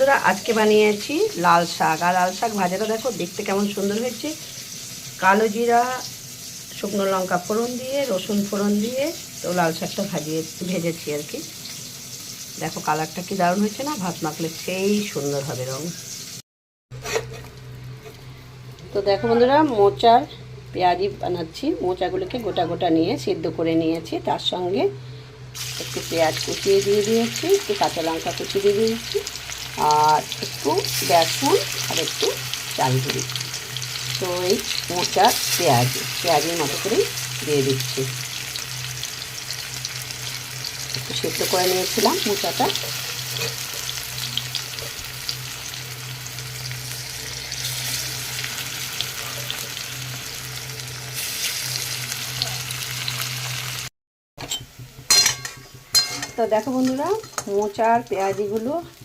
বন্ধুরা, আজকে বানিয়েছি লাল শাক। আর লাল শাক ভাজাটা দেখো দেখতে কেমন সুন্দর হয়েছে। কালো জিরা, শুকনো লঙ্কা ফোড়ন দিয়ে, রসুন ফোড়ন দিয়ে তো লাল শাকটা ভেজেছি আর কি। দেখো কালারটা কি দারুণ হয়েছে না, ভাত মাখলে সেই সুন্দর হবে রং। তো দেখো বন্ধুরা, মোচার পেঁয়াজি বানাচ্ছি। মোচাগুলোকে গোটা গোটা নিয়ে সিদ্ধ করে নিয়েছি, তার সঙ্গে একটু পেঁয়াজ কুচিয়ে দিয়ে দিয়েছি, একটু কাঁচা লঙ্কা কুচিয়ে দিয়ে দিয়েছি, আর একটু বেসন আর একটু চাল গুঁড়ি। তো এই মোচার পেঁয়াজের মতো করেই দিয়ে দিচ্ছি। একটু সেদ্ধ করে নিয়েছিলাম মোচাটা। তো দেখো বন্ধুরা, মোচার পেঁয়াজিগুলো